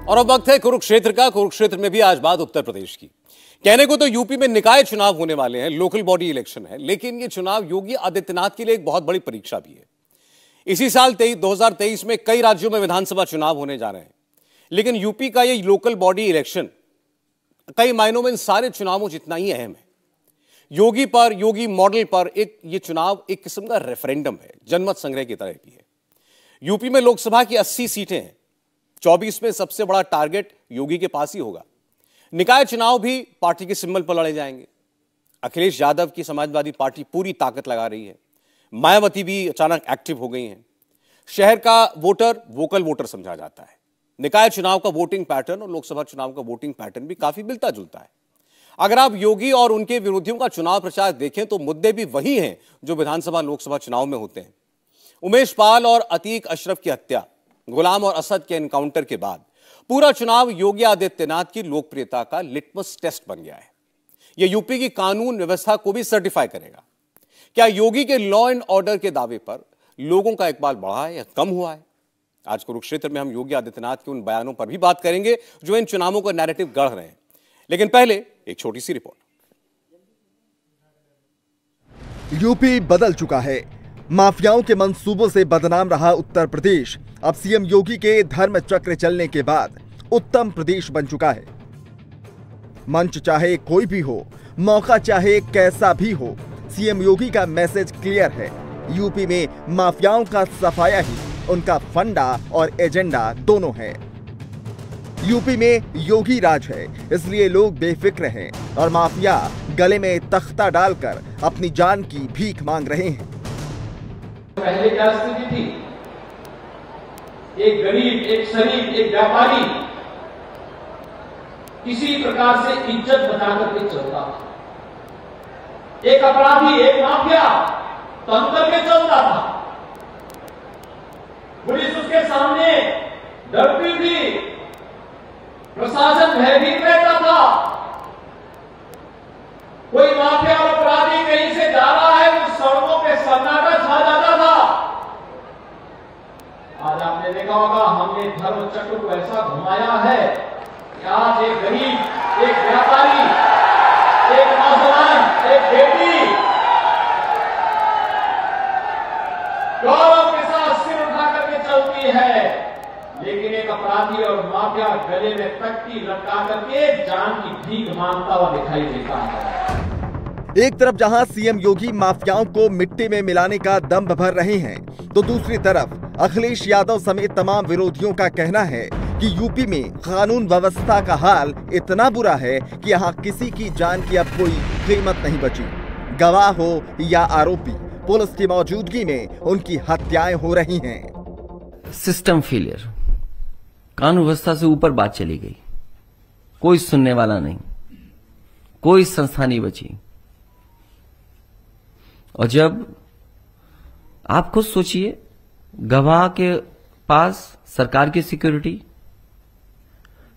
और अब वक्त है कुरुक्षेत्र का। कुरुक्षेत्र में भी आज बात उत्तर प्रदेश की। कहने को तो यूपी में निकाय चुनाव होने वाले हैं, लोकल बॉडी इलेक्शन है, लेकिन ये चुनाव योगी आदित्यनाथ के लिए एक बहुत बड़ी परीक्षा भी है। इसी साल 2023 में कई राज्यों में विधानसभा चुनाव होने जा रहे हैं, लेकिन यूपी का ये लोकल बॉडी इलेक्शन कई मायनों में इन सारे चुनावों जितना ही अहम है। योगी पर, योगी मॉडल पर ये चुनाव एक किस्म का रेफरेंडम है, जनमत संग्रह की तरह भी है। यूपी में लोकसभा की 80 सीटें हैं, 24 में सबसे बड़ा टारगेट योगी के पास ही होगा। निकाय चुनाव भी पार्टी के सिंबल पर लड़े जाएंगे। अखिलेश यादव की समाजवादी पार्टी पूरी ताकत लगा रही है। मायावती भी अचानक एक्टिव हो गई हैं। शहर का वोटर वोकल वोटर समझा जाता है। निकाय चुनाव का वोटिंग पैटर्न और लोकसभा चुनाव का वोटिंग पैटर्न भी काफी मिलता जुलता है। अगर आप योगी और उनके विरोधियों का चुनाव प्रचार देखें तो मुद्दे भी वही हैं जो विधानसभा लोकसभा चुनाव में होते हैं। उमेश पाल और अतीक अशरफ की हत्या, गुलाम और असद के एनकाउंटर के बाद पूरा चुनाव योगी आदित्यनाथ की लोकप्रियता का लिटमस टेस्ट बन गया है। यह यूपी की कानून व्यवस्था को भी सर्टिफाई करेगा। क्या योगी के लॉ एंड ऑर्डर के दावे पर लोगों का इकबाल बढ़ा है या कम हुआ है? आज कुरुक्षेत्र में हम योगी आदित्यनाथ के उन बयानों पर भी बात करेंगे जो इन चुनावों का नैरेटिव गढ़ रहे हैं। लेकिन पहले एक छोटी सी रिपोर्ट। यूपी बदल चुका है। माफियाओं के मंसूबों से बदनाम रहा उत्तर प्रदेश अब सीएम योगी के धर्म चक्र चलने के बाद उत्तम प्रदेश बन चुका है। मंच चाहे कोई भी हो, मौका चाहे कैसा भी हो, सीएम योगी का मैसेज क्लियर है। यूपी में माफियाओं का सफाया ही उनका फंडा और एजेंडा दोनों है। यूपी में योगी राज है, इसलिए लोग बेफिक्र हैं और माफिया गले में तख्ता डालकर अपनी जान की भीख मांग रहे हैं। पहले क्या स्थिति थी? एक गरीब, एक शरीफ, एक व्यापारी किसी प्रकार से इज्जत बचा करके चलता था। एक अपराधी, एक माफिया तंग करके चलता था। पुलिस उसके सामने डरती थी, प्रशासन भयभीत रहता था। कोई माफिया और अपराधी कहीं से जा रहा है तो सड़कों पे सन्नाटा छा जाता था। आज आपने देखा होगा, हमने धर्म चक्र को ऐसा घुमाया है कि आज एक गरीब, एक व्यापारी, एक नौजवान, एक बेटी गौरव के साथ सिर उठा करके चलती है, लेकिन एक अपराधी और माफिया गले में तख्ती लटका करके जान की भीख मांगता हुआ दिखाई देता है। एक तरफ जहां सीएम योगी माफियाओं को मिट्टी में मिलाने का दम भर रहे हैं, तो दूसरी तरफ अखिलेश यादव समेत तमाम विरोधियों का कहना है कि यूपी में कानून व्यवस्था का हाल इतना बुरा है कि यहां किसी की जान की अब कोई कीमत नहीं बची। गवाह हो या आरोपी, पुलिस की मौजूदगी में उनकी हत्याएं हो रही हैं। सिस्टम फेलियर, कानून व्यवस्था से ऊपर बात चली गई, कोई सुनने वाला नहीं, कोई संस्था नहीं बची। और जब आप खुद सोचिए, गवाह के पास सरकार की सिक्योरिटी,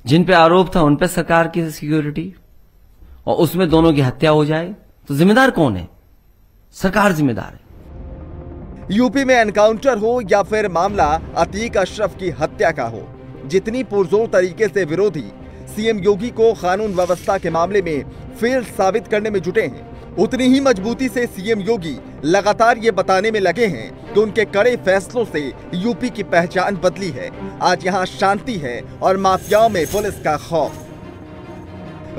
जिन पे आरोप था उन पे सरकार की सिक्योरिटी, और उसमें दोनों की हत्या हो जाए तो जिम्मेदार कौन है? सरकार जिम्मेदार है। यूपी में एनकाउंटर हो या फिर मामला अतीक अशरफ की हत्या का हो, जितनी पुरजोर तरीके से विरोधी सीएम योगी को कानून व्यवस्था के मामले में फेल साबित करने में जुटे हैं, उतनी ही मजबूती से सीएम योगी लगातार ये बताने में लगे हैं कि उनके कड़े फैसलों से यूपी की पहचान बदली है। आज यहाँ शांति है और माफियाओं में पुलिस का खौफ।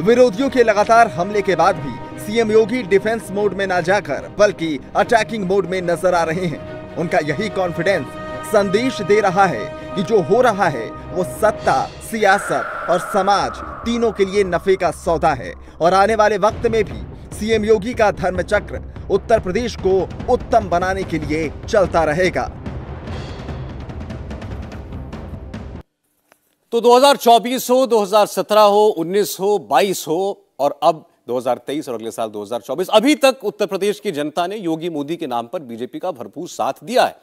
विरोधियों के लगातार हमले के बाद भी सीएम योगी डिफेंस मोड में न जाकर बल्कि अटैकिंग मोड में नजर आ रहे हैं। उनका यही कॉन्फिडेंस संदेश दे रहा है कि जो हो रहा है वो सत्ता, सियासत और समाज तीनों के लिए नफे का सौदा है और आने वाले वक्त में भी सीएम योगी का धर्म चक्र उत्तर प्रदेश को उत्तम बनाने के लिए चलता रहेगा। तो 2024 हो, 2017 हो, 19 हो, 22 हो और अब 2023 और अगले साल 2024, अभी तक उत्तर प्रदेश की जनता ने योगी मोदी के नाम पर बीजेपी का भरपूर साथ दिया है।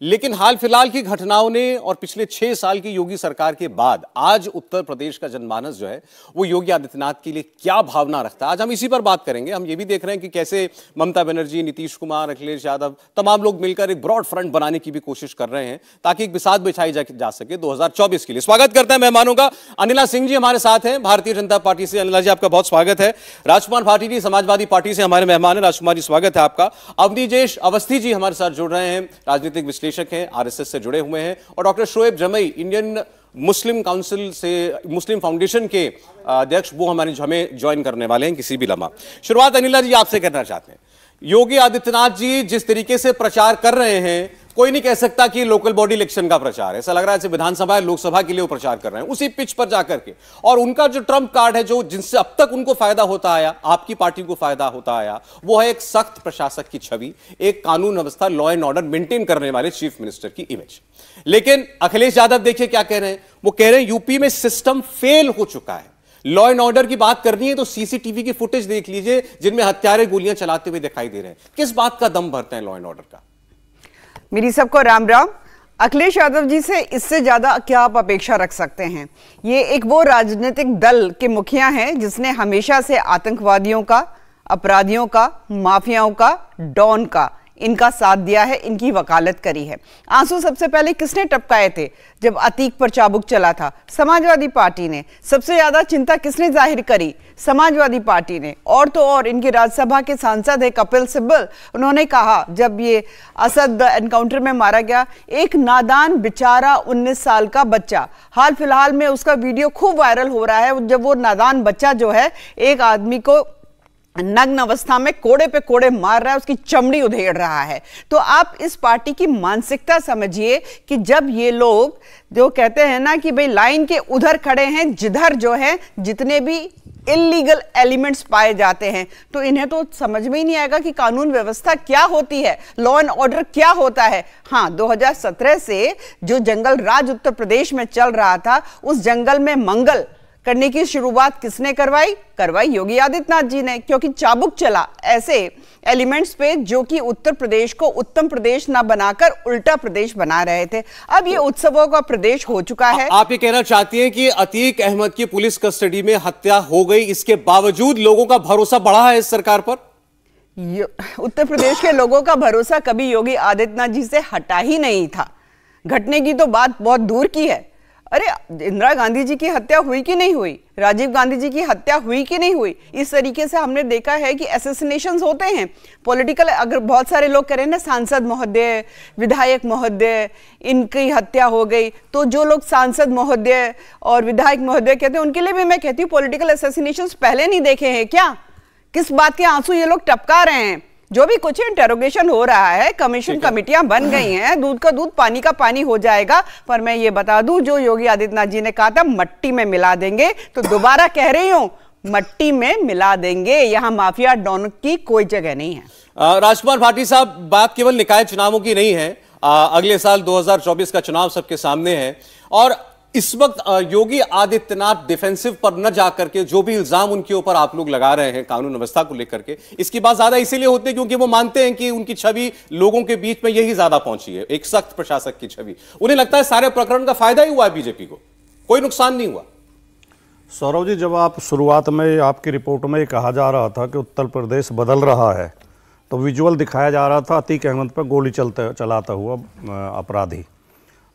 लेकिन हाल फिलहाल की घटनाओं ने और पिछले 6 साल की योगी सरकार के बाद आज उत्तर प्रदेश का जनमानस जो है वो योगी आदित्यनाथ के लिए क्या भावना रखता है, आज हम इसी पर बात करेंगे। हम ये भी देख रहे हैं कि कैसे ममता बनर्जी, नीतीश कुमार, अखिलेश यादव तमाम लोग मिलकर एक ब्रॉड फ्रंट बनाने की भी कोशिश कर रहे हैं ताकि एक बिसात बिछाई जा सके 2024 के लिए। स्वागत करते हैं मेहमानों का। अनिला सिंह जी हमारे साथ हैं भारतीय जनता पार्टी से। अनिला जी आपका बहुत स्वागत है। राजकुमार भाटी जी समाजवादी पार्टी से हमारे मेहमान हैं। राजकुमार जी स्वागत है आपका। अवनीजेश अवस्थी जी हमारे साथ जुड़ रहे हैं, राजनीतिक विश्लेषक हैं, आरएसएस से जुड़े हुए हैं। और doctor Shoaib Jamai, Indian Muslim council से, मुस्लिम फाउंडेशन के अध्यक्ष, वो हमें ज्वाइन करने वाले हैं किसी भी लम्हा। शुरुआत अनिला जी आपसे करना चाहते हैं। योगी आदित्यनाथ जी जिस तरीके से प्रचार कर रहे हैं, कोई नहीं कह सकता कि लोकल बॉडी इलेक्शन का प्रचार है। ऐसा लग रहा है जैसे विधानसभा लोकसभा के लिए वो प्रचार कर रहे हैं उसी पिच पर जाकर के। और उनका जो ट्रम्प कार्ड है, जो जिनसे अब तक उनको फायदा होता आया, आपकी पार्टी को फायदा होता आया, वो है एक सख्त प्रशासक की छवि, एक कानून व्यवस्था, लॉ एंड ऑर्डर मेंटेन करने वाले चीफ मिनिस्टर की इमेज। लेकिन अखिलेश यादव देखिए क्या कह रहे हैं। वो कह रहे हैं यूपी में सिस्टम फेल हो चुका है। लॉ एंड ऑर्डर की बात करनी है तो सीसीटीवी की फुटेज देख लीजिए जिनमें हत्यारे गोलियां चलाते हुए दिखाई दे रहे हैं। किस बात का दम भरते हैं लॉ एंड ऑर्डर का? मेरी सबको राम राम। अखिलेश यादव जी से इससे ज्यादा क्या आप अपेक्षा रख सकते हैं? ये एक वो राजनीतिक दल के मुखिया हैं जिसने हमेशा से आतंकवादियों का, अपराधियों का, माफियाओं का, डॉन का इनका साथ दिया है, इनकी वकालत करी है। आंसू सबसे पहले किसने टपकाए थे जब अतीक पर चाबुक चला था? समाजवादी पार्टी ने। सबसे ज्यादा चिंता किसने जाहिर करी? समाजवादी पार्टी ने। और तो और इनके राज्यसभा के सांसद है कपिल सिब्बल, उन्होंने कहा जब ये असद एनकाउंटर में मारा गया, एक नादान बेचारा 19 साल का बच्चा, हाल फिलहाल में उसका वीडियो खूब वायरल हो रहा है जब वो नादान बच्चा जो है एक आदमी को नग्न अवस्था में कोड़े पे कोड़े मार रहा है, उसकी चमड़ी उधेड़ रहा है। तो आप इस पार्टी की मानसिकता समझिए कि जब ये लोग जो कहते हैं ना कि भाई लाइन के उधर खड़े हैं जिधर जो है जितने भी इलीगल एलिमेंट्स पाए जाते हैं, तो इन्हें तो समझ में ही नहीं आएगा कि कानून व्यवस्था क्या होती है, लॉ एंड ऑर्डर क्या होता है। हाँ, 2017 से जो जंगल राज उत्तर प्रदेश में चल रहा था, उस जंगल में मंगल करने की शुरुआत किसने करवाई योगी आदित्यनाथ जी ने, क्योंकि चाबुक चला ऐसे एलिमेंट्स पे जो कि उत्तर प्रदेश को उत्तम प्रदेश ना बनाकर उल्टा प्रदेश बना रहे थे। अब ये उत्सवों का प्रदेश हो चुका है। आप ये कहना चाहती हैं कि अतीक अहमद की पुलिस कस्टडी में हत्या हो गई, इसके बावजूद लोगों का भरोसा बढ़ा है इस सरकार पर? उत्तर प्रदेश के लोगों का भरोसा कभी योगी आदित्यनाथ जी से हटा ही नहीं था। घटने की तो बात बहुत दूर की है। अरे इंदिरा गांधी जी की हत्या हुई कि नहीं हुई? राजीव गांधी जी की हत्या हुई कि नहीं हुई? इस तरीके से हमने देखा है कि असैसिनेशंस होते हैं पॉलिटिकल। अगर बहुत सारे लोग करें ना, सांसद महोदय, विधायक महोदय, इनकी हत्या हो गई, तो जो लोग सांसद महोदय और विधायक महोदय कहते हैं उनके लिए भी मैं कहती हूँ पॉलिटिकल असैसिनेशंस पहले नहीं देखे हैं क्या? किस बात के आंसू ये लोग टपका रहे हैं? जो भी कुछ इंटेरोगेशन हो रहा है, कमीशन कमेटियां बन गई हैं, दूध का दूध पानी का पानी हो जाएगा। पर मैं ये बता दूं, जो योगी आदित्यनाथ जी ने कहा था मट्टी में मिला देंगे, तो दोबारा कह रही हूं मट्टी में मिला देंगे। यहां माफिया डॉन की कोई जगह नहीं है। राजकुमार भाटी साहब, बात केवल निकाय चुनावों की नहीं है। अगले साल 2024 का चुनाव सबके सामने है और इस वक्त योगी आदित्यनाथ डिफेंसिव पर न जाकर के जो भी इल्जाम उनके ऊपर आप लोग लगा रहे हैं कानून व्यवस्था को लेकर के, इसकी बात ज्यादा इसीलिए होती है क्योंकि वो मानते हैं कि उनकी छवि लोगों के बीच में यही ज्यादा पहुंची है, एक सख्त प्रशासक की छवि। उन्हें लगता है सारे प्रकरण का फायदा ही हुआ है बीजेपी को, कोई नुकसान नहीं हुआ। सौरभ जी, जब आप शुरुआत में आपकी रिपोर्ट में कहा जा रहा था कि उत्तर प्रदेश बदल रहा है, तो विजुअल दिखाया जा रहा था अतीक अहमद पर गोली चलाता हुआ अपराधी।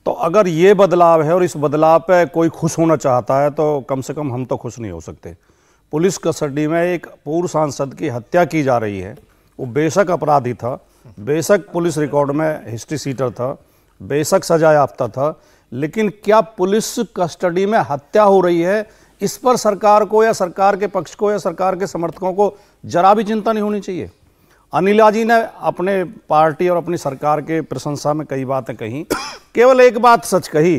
तो अगर ये बदलाव है और इस बदलाव पे कोई खुश होना चाहता है तो कम से कम हम तो खुश नहीं हो सकते। पुलिस कस्टडी में एक पूर्व सांसद की हत्या की जा रही है। वो बेशक अपराधी था, बेशक पुलिस रिकॉर्ड में हिस्ट्री सीटर था, बेशक सजा याफ्ता था, लेकिन क्या पुलिस कस्टडी में हत्या हो रही है, इस पर सरकार को या सरकार के पक्ष को या सरकार के समर्थकों को जरा भी चिंता नहीं होनी चाहिए? अनिला जी ने अपने पार्टी और अपनी सरकार के प्रशंसा में कई बातें कही, केवल एक बात सच कही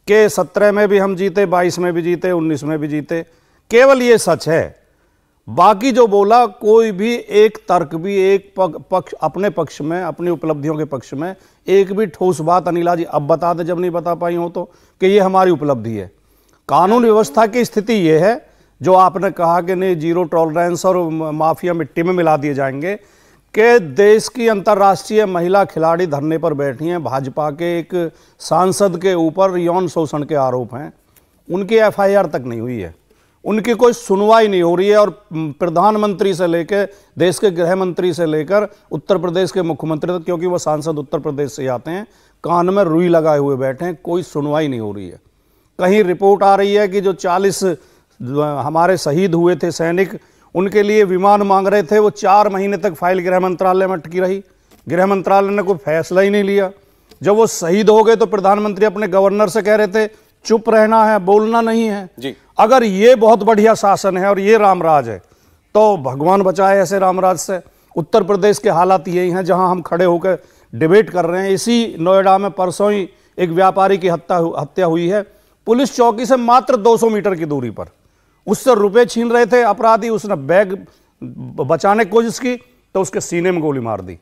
कि 17 में भी हम जीते, 22 में भी जीते, 19 में भी जीते, केवल ये सच है। बाकी जो बोला कोई भी एक तर्क भी, एक पक्ष अपने पक्ष में, अपनी उपलब्धियों के पक्ष में एक भी ठोस बात अनिला जी अब बता दे, जब नहीं बता पाई हो तो, कि ये हमारी उपलब्धि है। कानून व्यवस्था की स्थिति ये है जो आपने कहा कि नहीं जीरो टॉलरेंस और माफिया मिट्टी में मिला दिए जाएंगे। कि देश की अंतर्राष्ट्रीय महिला खिलाड़ी धरने पर बैठी हैं, भाजपा के एक सांसद के ऊपर यौन शोषण के आरोप हैं, उनकी एफआईआर तक नहीं हुई है, उनकी कोई सुनवाई नहीं हो रही है। और प्रधानमंत्री से लेकर देश के गृह मंत्री से लेकर उत्तर प्रदेश के मुख्यमंत्री तक, क्योंकि वो सांसद उत्तर प्रदेश से आते हैं, कान में रुई लगाए हुए बैठे हैं, कोई सुनवाई नहीं हो रही है। कहीं रिपोर्ट आ रही है कि जो 40 हमारे शहीद हुए थे सैनिक, उनके लिए विमान मांग रहे थे, वो 4 महीने तक फाइल गृह मंत्रालय में अटकी रही, गृह मंत्रालय ने कोई फैसला ही नहीं लिया। जब वो शहीद हो गए तो प्रधानमंत्री अपने गवर्नर से कह रहे थे चुप रहना है, बोलना नहीं है जी। अगर ये बहुत बढ़िया शासन है और ये रामराज है तो भगवान बचाए ऐसे रामराज से। उत्तर प्रदेश के हालात यही हैं जहां हम खड़े होकर डिबेट कर रहे हैं। इसी नोएडा में परसों ही एक व्यापारी की हत्या हुई है, पुलिस चौकी से मात्र 200 मीटर की दूरी पर। उससे रुपए छीन रहे थे अपराधी, उसने बैग बचाने की कोशिश की तो उसके सीने में गोली मार दी।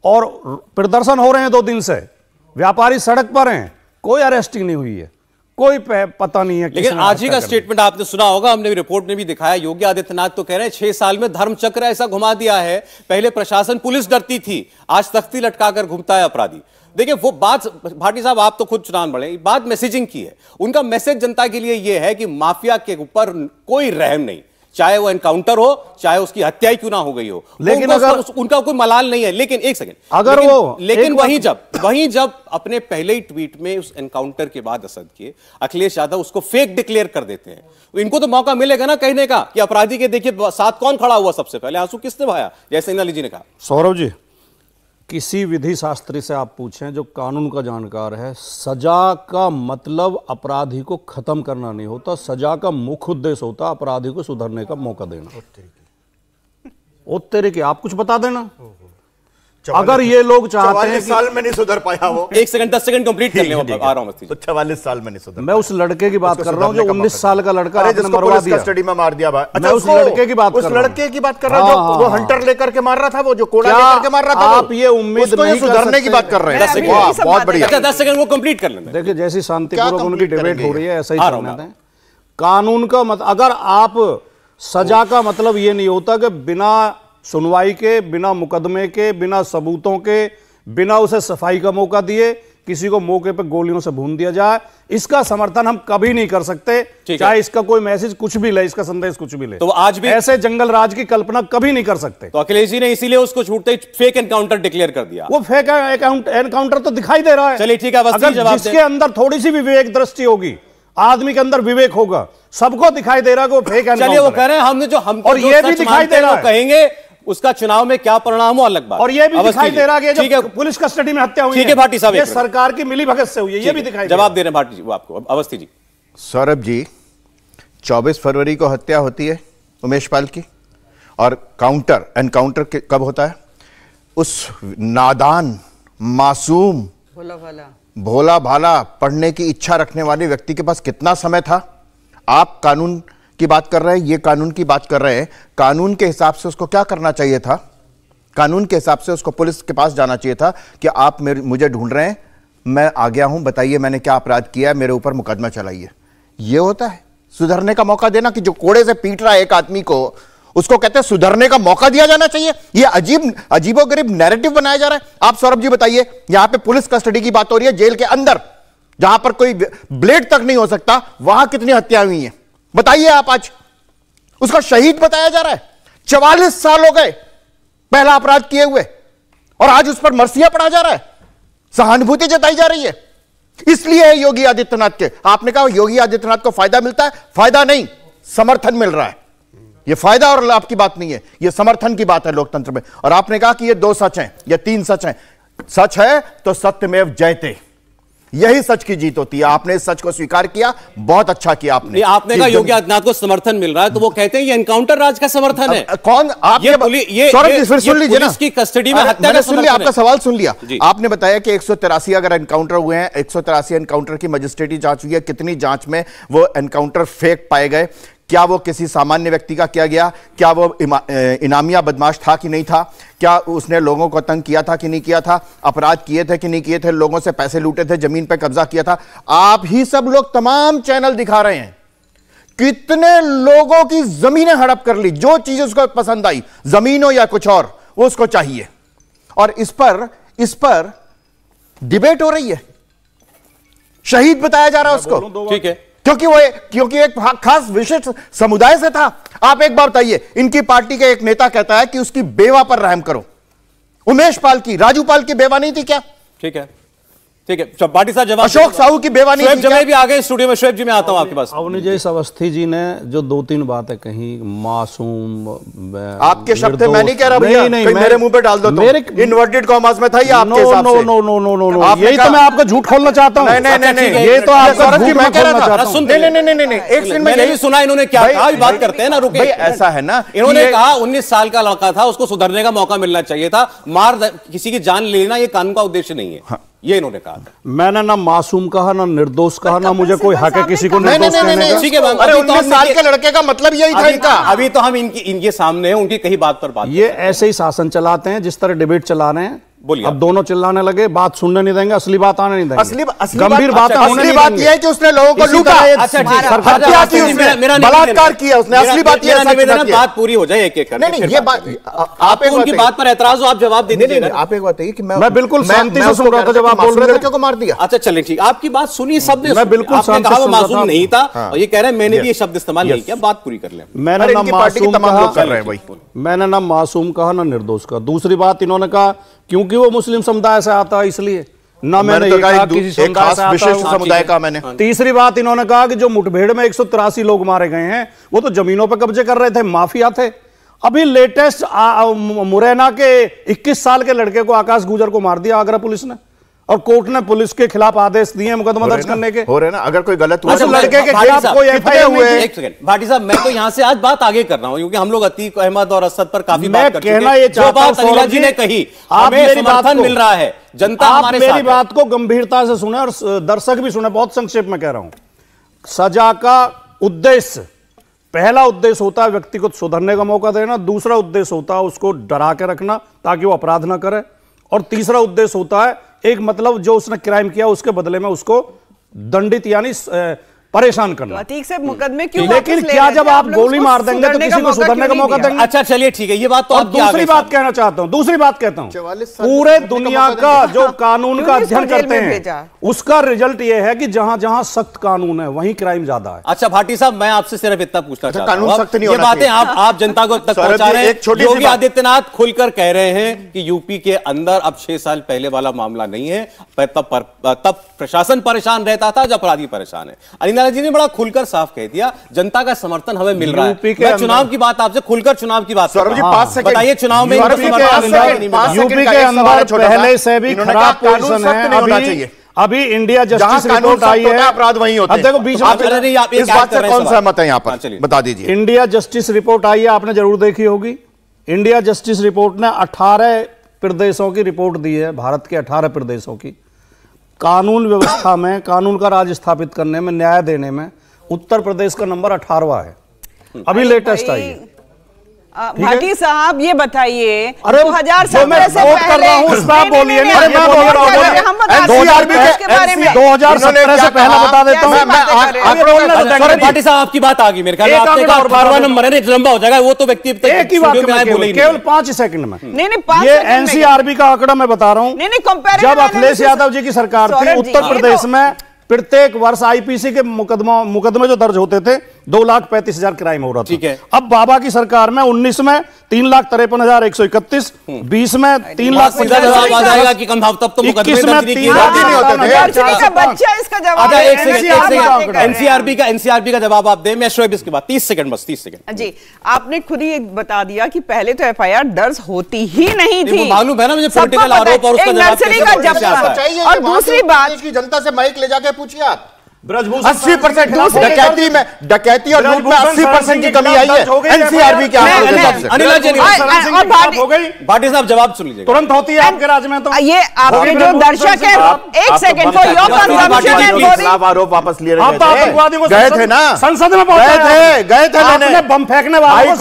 और प्रदर्शन हो रहे हैं 2 दिन से, व्यापारी सड़क पर हैं, कोई अरेस्टिंग नहीं हुई है, कोई पता नहीं है। लेकिन आज ही का स्टेटमेंट आपने सुना होगा, हमने भी रिपोर्ट में भी दिखाया, योगी आदित्यनाथ तो कह रहे हैं 6 साल में धर्म चक्र ऐसा घुमा दिया है, पहले प्रशासन पुलिस डरती थी, आज तख्ती लटकाकर घूमता है अपराधी। देखिए वो बात, भाटी साहब आप तो खुद चुनाव बढ़े, बात मैसेजिंग की है। उनका मैसेज जनता के लिए यह है कि माफिया के ऊपर कोई रहम नहीं, चाहे वो एनकाउंटर हो, चाहे उसकी हत्या ही क्यों ना हो गई हो, लेकिन अगर उनका कोई मलाल नहीं है। लेकिन एक सेकंड, अगर लेकिन वहीं जब अपने पहले ही ट्वीट में उस एनकाउंटर के बाद असद के अखिलेश यादव उसको फेक डिक्लेयर कर देते हैं, तो इनको तो मौका मिलेगा ना कहने का कि अपराधी के देखिए साथ कौन खड़ा हुआ, सबसे पहले आंसू किसने बहाया, जैसे इनाली जी ने कहा। सौरभ जी, किसी विधि शास्त्री से आप पूछें जो कानून का जानकार है, सजा का मतलब अपराधी को खत्म करना नहीं होता, सजा का मुख्य उद्देश्य होता अपराधी को सुधरने का मौका देना। ओ तेरे की आप कुछ बता देना। अगर ये लोग चाहते हैं, 44 साल में नहीं सुधर पाया वो, 1 सेकंड 10 सेकंड कंप्लीट कर ले, आ रहा हूं। तो 44 साल में नहीं सुधर। मैं उस लड़के की बात कर रहा हूं जो 19 साल का लड़का आपने मरवा दिया, कस्टडी में मार दिया भाई। मैं उस लड़के की बात कर रहा हूं, उस लड़के की बात कर रहा हूं जो हंटर लेकर के मार रहा था, वो जो कोड़ा लेकर के मार रहा था। आप ये उम्मीद नहीं सुधरने की बात कर रहे हैं, बहुत बढ़िया। 10 सेकंड वो कंप्लीट कर लेंगे। देखिए जैसी शांतिपूर्वक उनकी डिबेट हो रही है ऐसा ही चलने दें। कानून का मतलब, अगर आप सजा का मतलब ये नहीं होता कि बिना सुनवाई के, बिना मुकदमे के, बिना सबूतों के, बिना उसे सफाई का मौका दिए किसी को मौके पर गोलियों से भून दिया जाए, इसका समर्थन हम कभी नहीं कर सकते, चाहे इसका कोई मैसेज कुछ भी ले, इसका संदेश कुछ भी ले। तो आज भी ऐसे जंगल राज की कल्पना कभी नहीं कर सकते। तो अखिलेश जी ने इसीलिए उसको छूटते ही फेक एनकाउंटर डिक्लेयर कर दिया। वो फेक एनकाउंटर तो दिखाई दे रहा है। चलिए ठीक है, अगर जिसके अंदर थोड़ी सी भी विवेक दृष्टि होगी, आदमी के अंदर विवेक होगा, सबको दिखाई दे रहा है कि वो फेक एनकाउंटर। चलिए वो कह रहे हैं हमने जो हम और ये भी दिखाई दे रहा है, कहेंगे उसका चुनाव में क्या परिणाम हो अलग बात। और ये भी दिखाई दे रहा है कि जो पुलिस कस्टडी में हत्या हुई है, ठीक है भाटी साहब, ये सरकार की मिलीभगत से हुई है, ये भी दिखाई जवाब दे रहे हैं भाटी जी आपको। अवस्थी जी, सौरभ जी, 24 फरवरी को हत्या होती है उमेश पाल की, और एनकाउंटर कब होता है? उस नादान, मासूम, भोला भाला, पढ़ने की इच्छा रखने वाले व्यक्ति के पास कितना समय था? आप कानून की बात कर रहे हैं, ये कानून की बात कर रहे हैं। कानून के हिसाब से उसको क्या करना चाहिए था? कानून के हिसाब से उसको पुलिस के पास जाना चाहिए था कि आप मुझे ढूंढ रहे हैं, मैं आ गया हूं, बताइए मैंने क्या अपराध किया है, मेरे ऊपर मुकदमा चलाइए। ये होता है सुधरने का मौका देना, कि जो कोड़े से पीट रहा है एक आदमी को, उसको कहते हैं सुधरने का मौका दिया जाना चाहिए। ये अजीबोगरीब नैरेटिव बनाया जा रहा है। आप सौरभ जी बताइए, यहां पे पुलिस कस्टडी की बात हो रही है, जेल के अंदर जहां पर कोई ब्लेड तक नहीं हो सकता, वहां कितनी हत्याएं हुई हैं बताइए आप। आज उसका शहीद बताया जा रहा है, 44 साल हो गए पहला अपराध किए हुए, और आज उस पर मर्सिया पड़ा जा रहा है, सहानुभूति जताई जा रही है। इसलिए योगी आदित्यनाथ के, आपने कहा योगी आदित्यनाथ को फायदा मिलता है, फायदा नहीं, समर्थन मिल रहा है। यह फायदा और लाभ की बात नहीं है, यह समर्थन की बात है लोकतंत्र में। और आपने कहा कि ये 2 सच हैं या 3 सच हैं। सच है तो सत्यमेव जयते, यही सच की जीत होती है। आपने इस सच को स्वीकार किया, बहुत अच्छा किया आपने। आपने कहा योगी आदित्यनाथ को समर्थन मिल रहा है, तो वो कहते हैं ये एनकाउंटर राज का समर्थन है। कौन? आप फिर सुन लीजिए ना, की कस्टडी में हत्या सुन लिया, आपका सवाल सुन लिया। आपने बताया कि 183 अगर एनकाउंटर हुए हैं, 183 एनकाउंटर की मजिस्ट्रेटी जांच हुई है, कितनी जांच में वो एनकाउंटर फेक पाए गए? क्या वो किसी सामान्य व्यक्ति का किया गया? क्या वो इनामिया बदमाश था कि नहीं था? क्या उसने लोगों को तंग किया था कि नहीं किया था? अपराध किए थे कि नहीं किए थे? लोगों से पैसे लूटे थे? जमीन पर कब्जा किया था? आप ही सब लोग तमाम चैनल दिखा रहे हैं कितने लोगों की जमीनें हड़प कर ली, जो चीज उसको पसंद आई, जमीन हो या कुछ और, वो उसको चाहिए। और इस पर डिबेट हो रही है, शहीद बताया जा रहा है उसको। ठीक है, क्योंकि एक खास विशिष्ट समुदाय से था। आप एक बार बताइए, इनकी पार्टी का एक नेता कहता है कि उसकी बेवा पर रहम करो। उमेश पाल की, राजू पाल की बेवा नहीं थी क्या? ठीक है, ठीक है, भाटी साहब जवाब। अशोक साहू की बेवा नहीं थी क्या? भी आ गए स्टूडियो में। शोएब जी मैं आता हूं आपके पास। अवनीश अवस्थी जी ने जो 2-3 बातें कही, मासूम, आपके शब्द मैं नहीं कह रहा भैया, नहीं मेरे मुंह पे डाल दो। मेरे इन्वर्टेड कॉमर्स में था ये आपके हिसाब से। नो, यही तो मैं आपको झूठ खोलना चाहता हूं। नहीं, ये तो आपका झूठ मैं कह रहा था। सुनते नहीं, एक सेकंड में यही सुना इन्होंने क्या कहा, बात करते हैं ना, रुके। ऐसा है ना, इन्होंने कहा 19 साल का लड़का था, उसको सुधरने का मौका मिलना चाहिए था, किसी की जान लेना ये कानून का उद्देश्य नहीं है, ये इन्होंने कहा था। मैंने ना मासूम कहा, ना निर्दोष कहा, ना मुझे कोई हक है किसी को निर्दोष कहने का। ठीक है, अरे 19 साल के लड़के का मतलब यही था इनका। अभी तो हम इनके सामने हैं, उनकी कहीं बात पर बात। ये ऐसे ही शासन चलाते हैं जिस तरह डिबेट चला रहे हैं। बोलिए। अब दोनों चिल्लाने लगे, बात सुनने नहीं देंगे, असली बात आने नहीं देंगे। गंभीर बात यह है कि उसने लोगों को लूटा, हत्या की उसने, बलात्कार किया उसने। असली बात यह है, बात पूरी हो जाए एक एक करके। नहीं, ये बात आप उनकी बात पर एतराज हो, आप जवाब दे दीजिए। आप एक बात है कि मैं बिल्कुल शांति से सुन रहा था जब आप बोल रहे थे को मार दिया। अच्छा चलिए ठीक, आपकी बात सुनी सबने। मैं बिल्कुल शांति से कहा वो मासूम नहीं था, और ये कह रहे हैं मैंने भी ये शब्द इस्तेमाल नहीं किया। बात पूरी कर लें। मैंने ना मासूम कहा, ना निर्दोष कहा। दूसरी बात इन्होंने कहा क्योंकि वो मुस्लिम समुदाय से आता है इसलिए, ना मैंने कहा किसी समुदाय से आता है। समुदाय का मैंने। तीसरी बात इन्होंने कहा कि जो मुठभेड़ में 183 लोग मारे गए हैं वो तो जमीनों पर कब्जे कर रहे थे, माफिया थे। अभी लेटेस्ट मुरैना के 21 साल के लड़के को, आकाश गुजर को मार दिया आगरा पुलिस ने, और कोर्ट ने पुलिस के खिलाफ आदेश दिए मुकदमा दर्ज करने के। हो रहे ना, अगर कोई गलत हुआ तो लड़के के खिलाफ कोई एफआईआर हुए। एक सेकंड भाटी साहब, मैं तो यहां से आज बात आगे कर रहा हूं क्योंकि हम लोग अतीक अहमद और असद पर काफी बात कर चुके हैं। कहना ये जो बात अनिला जी ने कही, हमें समर्थन मिल रहा है, जनता हमारे साथ है। मेरी बात को गंभीरता से सुने और दर्शक भी सुने, बहुत संक्षेप में कह रहा हूं। सजा का उद्देश्य, पहला उद्देश्य होता है व्यक्ति को सुधरने का मौका देना, दूसरा उद्देश्य होता है उसको डरा के रखना ताकि वो अपराध ना करे, और तीसरा उद्देश्य होता है एक मतलब जो उसने क्राइम किया उसके बदले में उसको दंडित यानी परेशान करना। अतीक से मुकदमे क्यों? लेकिन क्या जब आप गोली मार देंगे तो किसी को सुधरने का मौका देंगे? अच्छा चलिए ठीक है, ये बात तो। और दूसरी बात कहना चाहता हूं, दूसरी बात कहता हूं, पूरे दुनिया का जो कानून का अध्ययन करते हैं उसका रिजल्ट ये है कि जहां जहां सख्त कानून है वहीं क्राइम ज्यादा है। अच्छा भाटी साहब, मैं आपसे सिर्फ इतना पूछना चाहता हूं, कानून सख्त नहीं होना ये बातें आप जनता को तक पहुंचा रहे हैं। योगी आदित्यनाथ खुलकर कह रहे हैं कि यूपी के अंदर अब 6 साल पहले वाला मामला नहीं है, तब प्रशासन परेशान रहता था, जब अपराधी परेशान है। अनिला जी ने बड़ा खुलकर साफ कह दिया, जनता का समर्थन हमें मिल रहा है। मैं चुनाव की बात आपसे खुलकर चुनाव की बात बताइए, चुनाव में यूपी के अंदर पहले से भी खराब पोजीशन है। अभी इंडिया जस्टिस रिपोर्ट आई है, अपराध वहीं होते हैं। देखो बीच में इस बात से कौन सहमत है यहाँ पर, बता दीजिए। इंडिया जस्टिस रिपोर्ट आई है, आपने जरूर देखी होगी। इंडिया जस्टिस रिपोर्ट ने 18 प्रदेशों की रिपोर्ट दी है, भारत के 18 प्रदेशों की। कानून व्यवस्था में, कानून का राज स्थापित करने में, न्याय देने में उत्तर प्रदेश का नंबर 18वां है। अभी लेटेस्ट आई है। भाटी साहब ये बताइए, अरे 2017 से पहले उस बात बोलिए ना, मैं बोल रहा हूं 2017 से पहले बता देता हूं। भाटी साहब आपकी बात आ गई मेरे ख्याल, आपने कहा 18वां नंबर है, लंबा हो जाएगा वो तो व्यक्ति एक ही बात में केवल 5 सेकंड में। ये एनसीआरबी का आंकड़ा मैं बता रहा हूं। जब अखिलेश यादव जी की सरकार थी उत्तर प्रदेश में प्रत्येक वर्ष आईपीसी के मुकदमे जो दर्ज होते थे 2,35,000 क्राइम हो रहा था। ठीक है। अब बाबा की सरकार में 19 में 3,53,131, 20 में 3,50,000 की कम था, तब तो मुकदमे दर्ज नहीं किए जाते थे। एनसीआरबी का जवाब आप दें, मैं शोएब इसके बाद 30 सेकंड, बस 30 सेकंड। जी, आपने खुद ही बता दिया कि पहले तो एफआईआर दर्ज होती ही नहीं थी। मालूम है ना मुझे, पॉलिटिकल आरोप और उसका जवाब। और दूसरी बात, जनता से माइक ले जाके पूछिए आप। 80% डकैती और लूट में 80% की कमी आई है एनसीआरबी के भाटी साहब जवाब सुन लीजिए, तुरंत होती है आपके राज्य में। तो ये आपके जो दर्शक है, एक सेकंड को आरोप वापस लिए गए थे ना, संसद में गए थे बम फेंकने वाले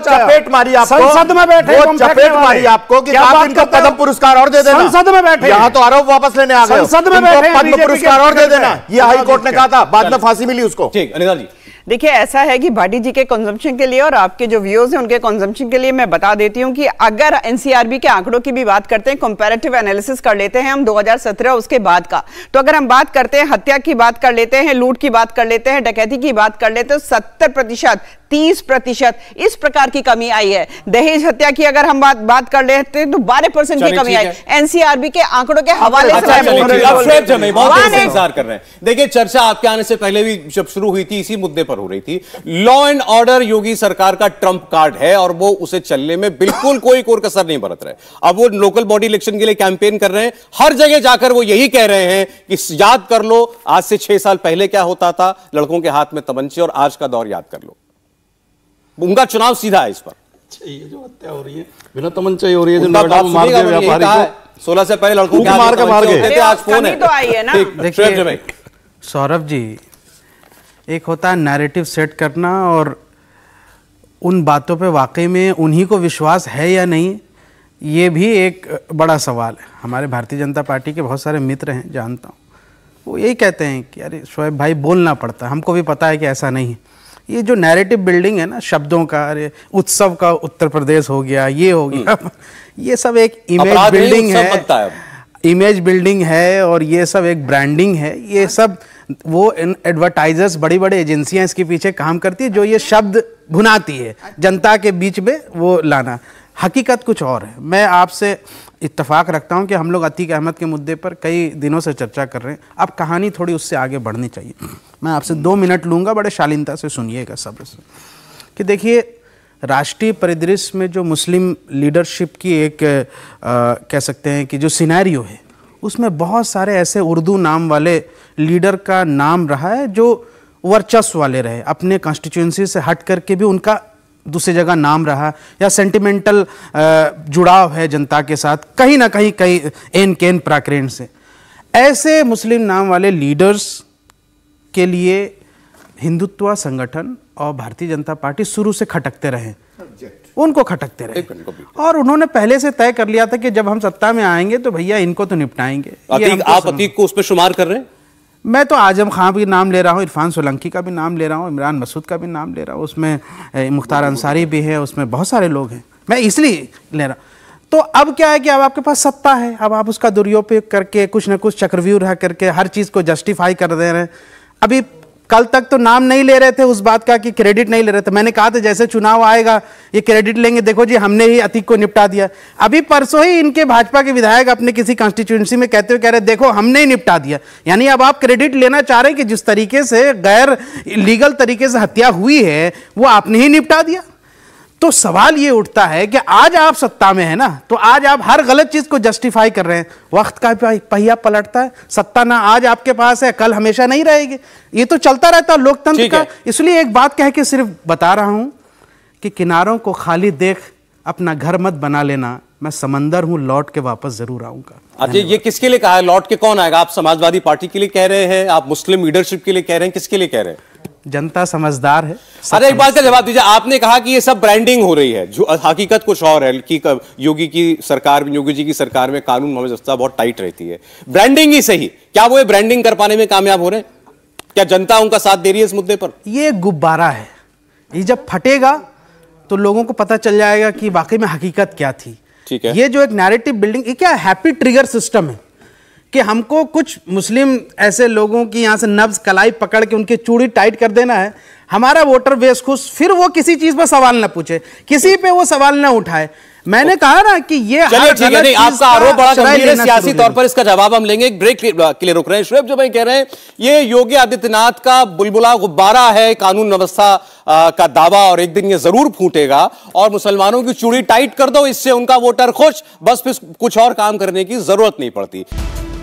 चपेट मारी आपको, संसद में बैठे चपेट मारी आपको कि आप इनको पद्म पुरस्कार और दे देना। संसद में बैठे, यहाँ तो आरोप वापस लेने आ गए, संसद में बैठे पद्म पुरस्कार और दे देना, ये हाईकोर्ट ने कहा था, बाद में फांसी मिली उसको। ठीक, अनिला जी देखिए, ऐसा है कि भाटी जी के कंजम्पशन के लिए और आपके जो व्यूअर्स हैं उनके कंजम्पशन के लिए मैं बता देती हूं कि अगर एनसीआरबी के आंकड़ों की भी बात करते हैं, कंपैरेटिव एनालिसिस कर लेते हैं हम 2017 उसके बाद का, तो अगर हम बात करते हैं हत्या की बात कर लेते हैं, लूट की बात कर लेते हैं, डकैती की बात कर लेते हैं, 70%, 30% इस प्रकार की कमी आई है। दहेज हत्या की अगर हम बात कर लेते हैं तो 12% की कमी आई। एनसीआरबी के आंकड़ों के हवाले से बहुत इंतजार कर रहे हैं। देखिए, चर्चा आपके आने से पहले भी जब शुरू हुई थी इसी मुद्दे पर हो रही थी। लॉ एंड ऑर्डर योगी सरकार का ट्रंप कार्ड है और वो उसे चलने में बिल्कुल कोई कसर नहीं बरत रहे। अब वो लोकल बॉडी इलेक्शन के लिए कैंपेन कर रहे हैं, हर जगह जाकर वो यही कह रहे हैं कि याद कर लो आज से 6 साल पहले क्या होता था, लड़कों के हाथ में तमंचे, और आज का दौर याद कर लो। उनका चुनाव सीधा है इस पर। ये जो हत्या हो रही है बिना तमंचे हो रही है, जो नोएडा में मार दिया व्यापारी को, 16 से पहले लड़कों के मार के आज फोन है तो आई है ना। देखिए सौरभ जी, एक होता है नैरेटिव सेट करना और उन बातों पे वाकई में उन्हीं को विश्वास है या नहीं, ये भी एक बड़ा सवाल है। हमारे भारतीय जनता पार्टी के बहुत सारे मित्र हैं, जानता हूँ, वो यही कहते हैं कि अरे शोएब भाई बोलना पड़ता है, हमको भी पता है कि ऐसा नहीं है। ये जो नैरेटिव बिल्डिंग है ना शब्दों का, अरे उत्सव का उत्तर प्रदेश हो गया, ये हो गया, ये सब एक इमेज बिल्डिंग है, इमेज बिल्डिंग है और ये सब एक ब्रांडिंग है। ये सब वो एडवर्टाइजर्स, बड़ी बड़ी एजेंसियां इसके पीछे काम करती है जो ये शब्द भुनाती है जनता के बीच में वो लाना। हकीकत कुछ और है। मैं आपसे इत्तेफाक रखता हूं कि हम लोग अतीक अहमद के मुद्दे पर कई दिनों से चर्चा कर रहे हैं। अब कहानी थोड़ी उससे आगे बढ़नी चाहिए। मैं आपसे 2 मिनट लूँगा, बड़े शालीनता से सुनिएगा सब्र से। कि देखिए, राष्ट्रीय परिदृश्य में जो मुस्लिम लीडरशिप की एक कह सकते हैं कि जो सिनेरियो है, उसमें बहुत सारे ऐसे उर्दू नाम वाले लीडर का नाम रहा है जो वर्चस्व वाले रहे, अपने कॉन्स्टिट्यूंसी से हट करके भी उनका दूसरी जगह नाम रहा, या सेंटिमेंटल जुड़ाव है जनता के साथ कहीं ना कहीं एन केन प्राकरण से। ऐसे मुस्लिम नाम वाले लीडर्स के लिए हिंदुत्व संगठन और भारतीय जनता पार्टी शुरू से खटकते रहे, उनको खटकते रहे, और उन्होंने पहले से तय कर लिया था कि जब हम सत्ता में आएंगे तो भैया इनको तो निपटाएंगे। आप अतीक को उसमें शुमार कर रहे हैं? मैं तो आजम खां भी नाम ले रहा हूँ, इरफान सोलंकी का भी नाम ले रहा हूँ, इमरान मसूद का भी नाम ले रहा हूँ, उसमें मुख्तार अंसारी भी है, उसमें बहुत सारे लोग हैं, मैं इसलिए ले रहा हूँ। तो अब क्या है कि अब आपके पास सत्ता है, अब आप उसका दुरुपयोग करके कुछ ना कुछ चक्रव्यूह रह करके हर चीज़ को जस्टिफाई कर दे रहे हैं। अभी कल तक तो नाम नहीं ले रहे थे उस बात का कि क्रेडिट नहीं ले रहे थे। मैंने कहा था जैसे चुनाव आएगा ये क्रेडिट लेंगे, देखो जी हमने ही अतीक को निपटा दिया। अभी परसों ही इनके भाजपा के विधायक अपने किसी कॉन्स्टिट्यूएंसी में कहते हुए कह रहे देखो हमने ही निपटा दिया। यानी अब आप क्रेडिट लेना चाह रहे हैं कि जिस तरीके से गैर लीगल तरीके से हत्या हुई है वो आपने ही निपटा दिया। तो सवाल ये उठता है कि आज आप सत्ता में है ना, तो आज आप हर गलत चीज को जस्टिफाई कर रहे हैं। वक्त का पहिया पलटता है, सत्ता ना आज आपके पास है कल हमेशा नहीं रहेगी, ये तो चलता रहता है लोकतंत्र का। इसलिए एक बात कह के सिर्फ बता रहा हूं कि किनारों को खाली देख अपना घर मत बना लेना, मैं समंदर हूं, लौट के वापस जरूर आऊंगा। अच्छा, ये किसके लिए कहा है? लौट के कौन आएगा? आप समाजवादी पार्टी के लिए कह रहे हैं, आप मुस्लिम लीडरशिप के लिए कह रहे हैं, किसके लिए कह रहे हैं? जनता समझदार है। अरे एक बात का जवाब दीजिए, आपने कहा कि ये सब ब्रांडिंग हो रही है, जो हकीकत कुछ और है कि योगी की सरकार में, योगी जी की सरकार में कानून व्यवस्था बहुत टाइट रहती है। ब्रांडिंग ही सही, क्या वो ब्रांडिंग कर पाने में कामयाब हो रहे हैं? क्या जनता उनका साथ दे रही है इस मुद्दे पर? ये गुब्बारा है, ये जब फटेगा तो लोगों को पता चल जाएगा कि वाकई में हकीकत क्या थी। ठीक है, ये जो एक नैरेटिव बिल्डिंग, ये क्या हैप्पी ट्रिगर सिस्टम है कि हमको कुछ मुस्लिम ऐसे लोगों की यहां से नब्ज कलाई पकड़ के उनकी चूड़ी टाइट कर देना है, हमारा वोटर बेस खुश, फिर वो किसी चीज पर सवाल ना पूछे, किसी पे वो सवाल ना उठाए। मैंने कहा ना कि ये चलिए ठीक है, नहीं आपका आरोप बड़ा गंभीर है सियासी तौर पर, इसका जवाब हम लेंगे। एक ब्रेक के लिए रुक रहे हैं। शोएब जो भाई कह रहे हैं ये योगी आदित्यनाथ का बुलबुला गुब्बारा है, कानून व्यवस्था का दावा, और एक दिन ये जरूर फूटेगा और मुसलमानों की चूड़ी टाइट कर दो, इससे उनका वोटर खुश, बस फिर कुछ और काम करने की जरूरत नहीं पड़ती।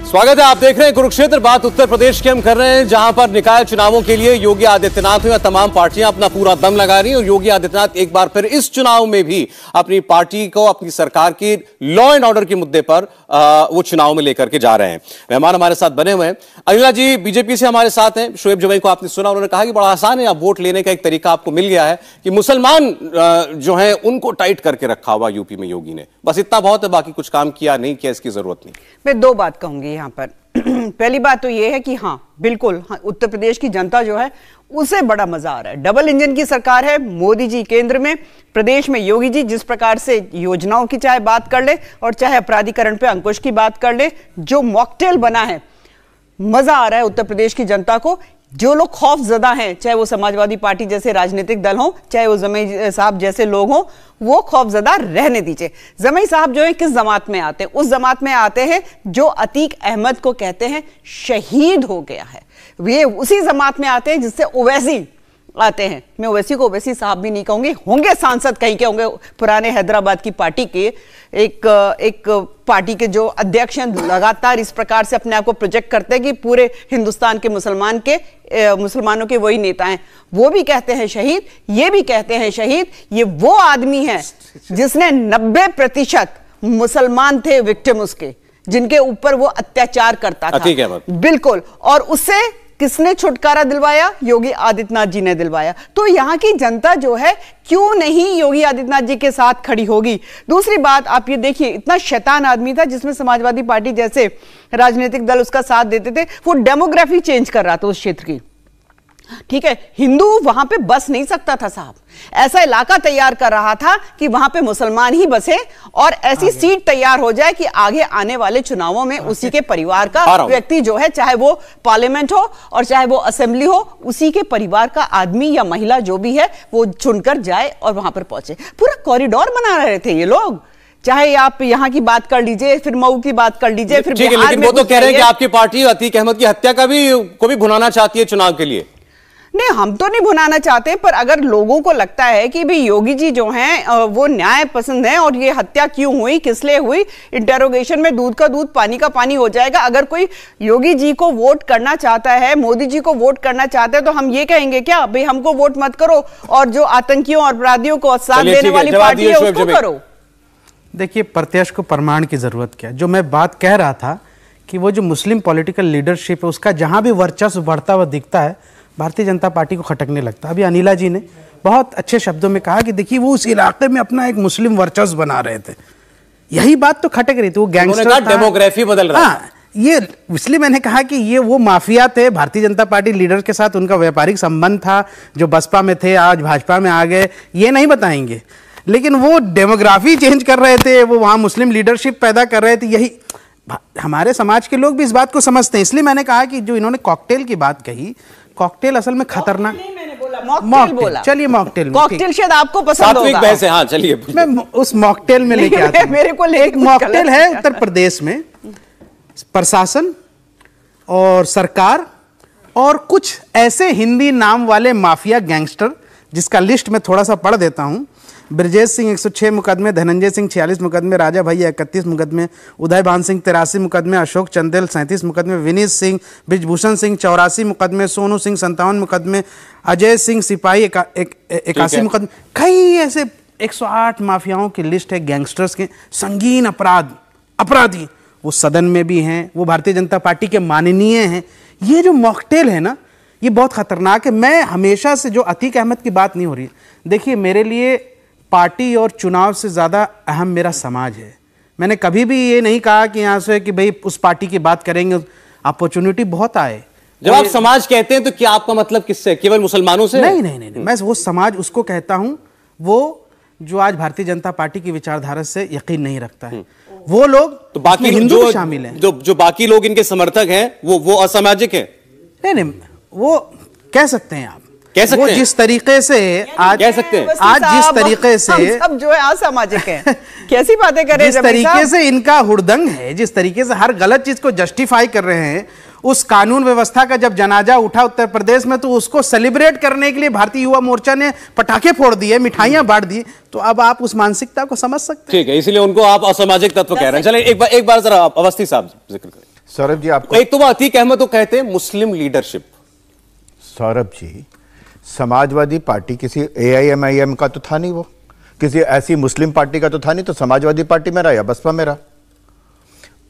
स्वागत है, आप देख रहे हैं कुरुक्षेत्र। बात उत्तर प्रदेश की हम कर रहे हैं, जहां पर निकाय चुनावों के लिए योगी आदित्यनाथ या तमाम पार्टियां अपना पूरा दम लगा रही हैं, और योगी आदित्यनाथ एक बार फिर इस चुनाव में भी अपनी पार्टी को, अपनी सरकार की लॉ एंड ऑर्डर के मुद्दे पर वो चुनाव में लेकर के जा रहे हैं। मेहमान हमारे साथ बने हुए हैं, अनिला जी बीजेपी से हमारे साथ हैं। शोएब जवाई को आपने सुना, उन्होंने कहा कि बड़ा आसान है, अब वोट लेने का एक तरीका आपको मिल गया है कि मुसलमान जो है उनको टाइट करके रखा हुआ यूपी में योगी ने, बस इतना बहुत है, बाकी कुछ काम किया नहीं किया इसकी जरूरत नहीं। मैं 2 बात कहूंगी यहां पर। पहली बात तो ये है कि हाँ बिल्कुल, हाँ, उत्तर प्रदेश की जनता जो है उसे बड़ा मजा आ रहा है। डबल इंजन की सरकार है, मोदी जी केंद्र में, प्रदेश में योगी जी जिस प्रकार से योजनाओं की चाहे बात कर ले और चाहे अपराधीकरण पे अंकुश की बात कर ले, जो मॉकटेल बना है, मजा आ रहा है उत्तर प्रदेश की जनता को। जो लोग खौफजदा हैं, चाहे वो समाजवादी पार्टी जैसे राजनीतिक दल हो, चाहे वो जमई साहब जैसे लोग हों, वो खौफजदा रहने दीजिए। जमई साहब जो है किस जमात में आते हैं? उस जमात में आते हैं जो अतीक अहमद को कहते हैं शहीद हो गया है। ये उसी जमात में आते हैं जिससे ओवैसी आते हैं। मैं ओवैसी को ओवैसी साहब भी नहीं कहूंगी, होंगे सांसद कहीं के होंगे, पुराने हैदराबाद की पार्टी के एक पार्टी के जो अध्यक्ष हैं, लगातार इस प्रकार से अपने आप को प्रोजेक्ट करते हैं कि पूरे हिंदुस्तान के मुसलमानों के वही नेता हैं। वो भी कहते हैं शहीद, ये भी कहते हैं शहीद। ये वो आदमी है जिसने 90% मुसलमान थे विक्टिम उसके, जिनके ऊपर वो अत्याचार करता था। बिल्कुल, और उससे किसने छुटकारा दिलवाया? योगी आदित्यनाथ जी ने दिलवाया। तो यहां की जनता जो है क्यों नहीं योगी आदित्यनाथ जी के साथ खड़ी होगी? दूसरी बात आप ये देखिए, इतना शैतान आदमी था जिसमें समाजवादी पार्टी जैसे राजनीतिक दल उसका साथ देते थे। वो डेमोग्राफी चेंज कर रहा था उस क्षेत्र की, ठीक है। हिंदू वहां पे बस नहीं सकता था साहब, ऐसा इलाका तैयार कर रहा था कि वहां पे मुसलमान ही बसे और ऐसी सीट तैयार हो जाए कि आगे आने वाले चुनावों में उसी के परिवार का व्यक्ति जो है, चाहे वो पार्लियामेंट हो और चाहे वो असेंबली हो, उसी के परिवार का आदमी या महिला जो भी है वो चुनकर जाए और वहां पर पहुंचे। पूरा कॉरिडोर बना रहे थे ये लोग। चाहे आप यहाँ की बात कर लीजिए, फिर मऊ की बात कर लीजिए, फिर ठीक है, लेकिन वो तो कह रहे हैं कि आपकी पार्टी अतीक अहमद की हत्या को भी भुनाना चाहती है चुनाव के लिए। नहीं, हम तो नहीं भुनाना चाहते, पर अगर लोगों को लगता है कि भी योगी जी जो हैं वो न्याय पसंद हैं और ये हत्या क्यों हुई, किस लिए हुई, इंटेरोगेशन में दूध का दूध पानी का पानी हो जाएगा। अगर कोई योगी जी को वोट करना चाहता है, मोदी जी को वोट करना चाहता है, तो हम ये कहेंगे क्या भाई हमको वोट मत करो और जो आतंकियों और अपराधियों को साथ देने वाली पार्टी है उसको करो? देखिए, प्रत्यक्ष को प्रमाण की जरूरत क्या? जो मैं बात कह रहा था कि वो जो मुस्लिम पॉलिटिकल लीडरशिप है उसका जहां भी वर्चस्व बढ़ता हुआ दिखता है, भारतीय जनता पार्टी को खटकने लगता है। अभी अनिला जी ने बहुत अच्छे शब्दों में कहा कि देखिए वो उस इलाके में अपना एक मुस्लिम वर्चस्व बना रहे थे, यही बात तो खटक रही थी। वो गैंगस्टर था, डेमोग्राफी बदल रहा है। ये इसलिए मैंने कहा कि ये वो माफिया थे, भारतीय जनता पार्टी लीडर के साथ उनका व्यापारिक संबंध था, जो बसपा में थे आज भाजपा में आ गए, ये नहीं बताएंगे, लेकिन वो डेमोग्राफी चेंज कर रहे थे, वो वहाँ मुस्लिम लीडरशिप पैदा कर रहे थे। यही हमारे समाज के लोग भी इस बात को समझते हैं। इसलिए मैंने कहा कि जो इन्होंने कॉकटेल की बात कही, कॉकटेल असल में खतरनाक, मॉकटेल, चलिए मॉकटेल में, कॉकटेल शायद आपको पसंद होगा। बहस है, हाँ चलिए मैं उस मॉकटेल में लेके आता हूं। मेरे को एक मॉकटेल है उत्तर प्रदेश में, प्रशासन और सरकार और कुछ ऐसे हिंदी नाम वाले माफिया गैंगस्टर, जिसका लिस्ट मैं थोड़ा सा पढ़ देता हूं। ब्रजेश सिंह 106 मुकदमे, धनंजय सिंह 46 मुकदमे, राजा भैया 31 मुकदमे, उदय भान सिंह 83 मुकदमे, अशोक चंदेल 37 मुकदमे, विनीत सिंह, ब्रिजभूषण सिंह 84 मुकदमे, सोनू सिंह 57 मुकदमे, अजय सिंह सिपाही 81 मुकदमे। कई ऐसे 108 माफियाओं की लिस्ट है गैंगस्टर्स के, संगीन अपराधी। वो सदन में भी हैं, वो भारतीय जनता पार्टी के माननीय हैं। ये जो मॉकटेल है ना, ये बहुत खतरनाक है। मैं हमेशा से, जो अतीक अहमद की बात नहीं हो रही है, देखिए मेरे लिए पार्टी और चुनाव से ज़्यादा अहम मेरा समाज है। मैंने कभी भी ये नहीं कहा कि यहाँ से कि भाई उस पार्टी की बात करेंगे, अपॉर्चुनिटी बहुत आए। जब आप समाज कहते हैं तो क्या आपका मतलब किससे? केवल मुसलमानों से? नहीं, मैं वो समाज उसको कहता हूँ वो जो आज भारतीय जनता पार्टी की विचारधारा से यकीन नहीं रखता है। वो लोग, तो बाकी हिंदू शामिल हैं, जो बाकी लोग इनके समर्थक हैं वो असामाजिक हैं? नहीं, वो कह सकते हैं आप, कह सकते वो हैं। जिस तरीके से आज कह सकते हैं, आज जिस तरीके से सब जो है असामाजिक हैं। कैसी बातें कर रहे हैं, जिस तरीके से इनका हुड़दंग है, जिस तरीके से हर गलत चीज को जस्टिफाई कर रहे हैं, उस कानून व्यवस्था का जब जनाजा उठा उत्तर प्रदेश में, तो उसको सेलिब्रेट करने के लिए भारतीय युवा मोर्चा ने पटाखे फोड़ दिए, मिठाइयां बांट दी। तो अब आप उस मानसिकता को समझ सकते हैं। ठीक है, इसलिए उनको आप असामाजिक तत्व कह रहे हैं। चले एक बार जरा अवस्थी साहब जिक्र करें। सौरभ जी, आपको एक तो वो अतीक अहमद को कहते हैं मुस्लिम लीडरशिप। सौरभ जी, समाजवादी पार्टी किसी AIMIM का तो था नहीं, वो किसी ऐसी मुस्लिम पार्टी का तो था नहीं, तो समाजवादी पार्टी में रहा या बसपा में रहा।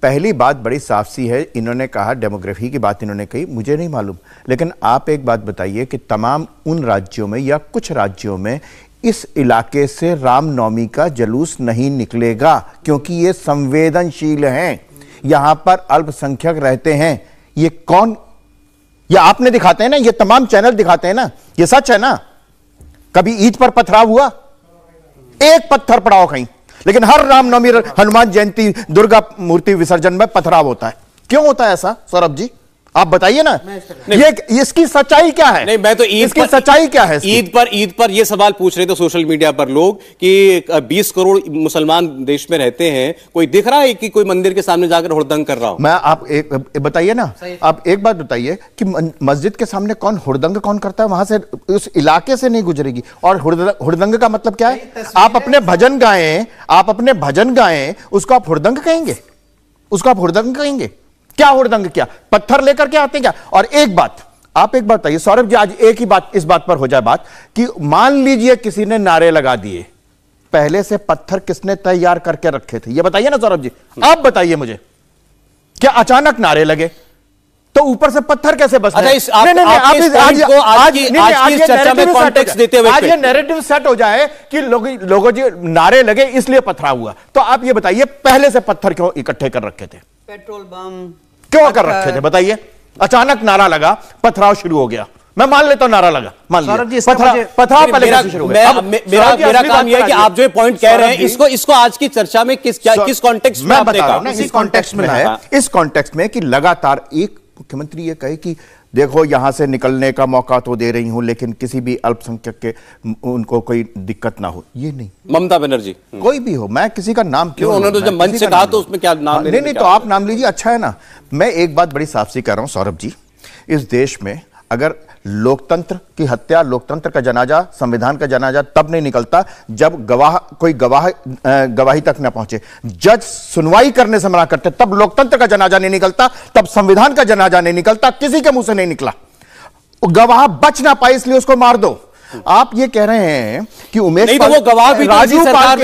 पहली बात बड़ी साफ सी है, इन्होंने कहा डेमोग्राफी की बात इन्होंने कही, मुझे नहीं मालूम, लेकिन आप एक बात बताइए कि तमाम उन राज्यों में या कुछ राज्यों में इस इलाके से रामनवमी का जुलूस नहीं निकलेगा, क्योंकि ये संवेदनशील हैं। यहां पर अल्पसंख्यक रहते हैं। ये कौन, ये आपने दिखाते हैं ना, ये तमाम चैनल दिखाते हैं ना, ये सच है ना? कभी ईद पर पथराव हुआ? एक पत्थर पड़ाओ कहीं, लेकिन हर रामनवमी, हनुमान जयंती, दुर्गा मूर्ति विसर्जन में पथराव होता है। क्यों होता है ऐसा सौरभ जी? आप बताइए ना, ये इसकी सच्चाई क्या है? नहीं, मैं तो इसकी सच्चाई क्या है? ईद पर ये सवाल पूछ रहे थे सोशल मीडिया पर लोग कि 20 करोड़ मुसलमान देश में रहते हैं, कोई दिख रहा है कि कोई मंदिर के सामने जाकर हुड़दंग कर रहा हो? मैं आप एक बताइए ना, आप एक बात बताइए कि मस्जिद के सामने कौन हुड़दंग कौन करता है? वहां से, उस इलाके से नहीं गुजरेगी। और हुड़दंग का मतलब क्या है? आप अपने भजन गाएं, उसको आप हुड़दंग कहेंगे? उसको आप हुड़दंग कहेंगे? क्या हुड़दंग, क्या पत्थर लेकर के आते हैं क्या? और एक बात, आप एक बात बताइए सौरभ जी, आज एक ही बात, इस बात पर हो जाए बात कि मान लीजिए किसी ने नारे लगा दिए, पहले से पत्थर किसने तैयार करके रखे थे? ये बताइए ना सौरभ जी, आप बताइए मुझे। क्या अचानक नारे लगे तो ऊपर से पत्थर कैसे बस? आज ये नैरेटिव सेट हो जाए कि लोगों जी नारे लगे इसलिए पथराव हुआ, तो आप ये बताइए पहले से पत्थर क्यों इकट्ठे कर रखे थे? पेट्रोल बम क्यों कर रखे थे बताइए? अचानक नारा लगा, पथराव शुरू हो गया। मैं मान लेता हूं नारा लगा, मान लिया, पथराव पहले कैसे शुरू हुआ? मेरा काम यह है कि आप जो पॉइंट कह रहे हैं इसको आज की चर्चा में किस कॉन्टेक्स्ट में बता रहा हूं ना, इस कॉन्टेक्स्ट में है, इस कॉन्टेक्स्ट में कि लगातार एक मुख्यमंत्री ये कहे कि देखो यहां से निकलने का मौका तो दे रही हूं, लेकिन किसी भी अल्पसंख्यक के उनको कोई दिक्कत ना हो। ये नहीं, ममता बनर्जी कोई भी हो, मैं किसी का नाम क्यों, उन्होंने तो जब मंच से कहा तो उसमें क्या नाम? नहीं, तो आप नाम लीजिए, अच्छा है ना। मैं एक बात बड़ी साफ सी कह रहा हूं सौरभ जी, इस देश में अगर लोकतंत्र की हत्या, लोकतंत्र का जनाजा, संविधान का जनाजा तब नहीं निकलता जब कोई गवाही तक न पहुंचे, जज सुनवाई करने से मना करते, तब लोकतंत्र का जनाजा नहीं निकलता, तब संविधान का जनाजा नहीं निकलता। किसी के मुंह से नहीं निकला, गवाह बच ना पाए इसलिए उसको मार दो। आप ये कह रहे हैं कि उमेश नहीं, तो वो गवाह भी राजू पाल,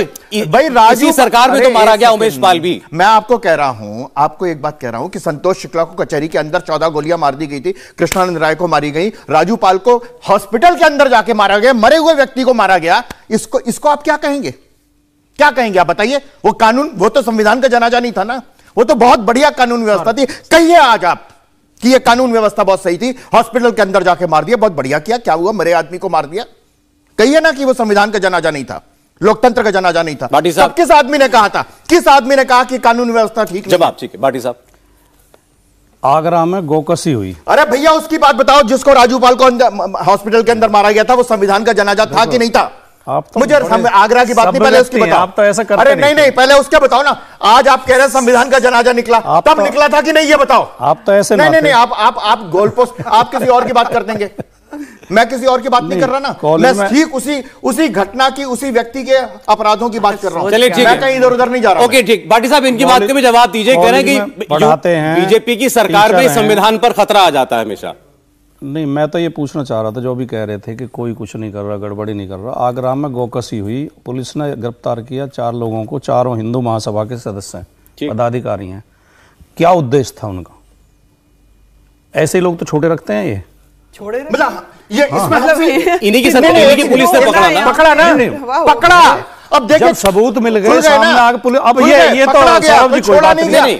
भाई राजू सरकार में तो मारा गया उमेश पाल भी। मैं आपको कह रहा हूं, आपको एक बात कह रहा हूं कि संतोष शुक्ला को कचहरी के अंदर 14 गोलियां मार दी गई थी, कृष्णानंद राय को मारी गई, राजू पाल को हॉस्पिटल के अंदर जाके मारा गया, मरे हुए व्यक्ति को मारा गया। इसको आप क्या कहेंगे? क्या कहेंगे आप बताइए? वो कानून, वो तो संविधान का जनाजा नहीं था ना, वो तो बहुत बढ़िया कानून व्यवस्था थी। कहिए आज आप कि ये कानून व्यवस्था बहुत सही थी, हॉस्पिटल के अंदर जाके मार दिया, बहुत बढ़िया किया। क्या हुआ? मरे आदमी को मार दिया। कहिए ना कि वो संविधान का जनाजा नहीं था, लोकतंत्र का जनाजा नहीं था। भाटी साहब, किस आदमी ने कहा था? किस आदमी ने कहा कि कानून व्यवस्था ठीक नहीं? जवाब ठीक है भाटी साहब। आगरा में गोकसी हुई। अरे भैया उसकी बात बताओ, जिसको राजूपाल को हॉस्पिटल के अंदर मारा गया था, वो संविधान का जनाजा था कि नहीं था? तो मुझे आगरा की बात नहीं, पहले उसकी बताओ। आप तो ऐसा करते अरे नहीं, पहले उसके बताओ ना। आज आप कह रहे हैं संविधान का जनाजा निकला, तब निकला था कि नहीं ये बताओ। आप तो ऐसे नहीं, आप गोल पोस्ट, आप किसी और की बात कर देंगे, मैं किसी और की बात नहीं कर रहा ना, मैं ठीक उसी घटना की, उसी व्यक्ति के अपराधों की बात कर रहा हूं। चलिए ठीक है, मैं कहीं इधर उधर नहीं जा रहा। ओके ठीक, भाटी साहब इनकी बात के भी जवाब दीजिए। कह रहे हैं कि पढ़ाते हैं, बीजेपी की सरकार में संविधान पर खतरा आ जाता है हमेशा। नहीं, मैं तो ये पूछना चाह रहा था, जो भी कह रहे थे कि कोई कुछ नहीं कर रहा, गड़बड़ी नहीं कर रहा। आगरा में गोकसी हुई, पुलिस ने गिरफ्तार किया 4 लोगों को, चारों हिंदू महासभा के सदस्य हैं, पदाधिकारी हैं। क्या उद्देश्य था उनका? ऐसे ही लोग तो छोटे रखते हैं, ये छोड़े मतलब ये मतलब इन्हीं की पुलिस ने पकड़ा। अब देखिए सबूत मिल गए सामने आगे पुलिस, अब ये तो सौरभ जी कोई बात नहीं,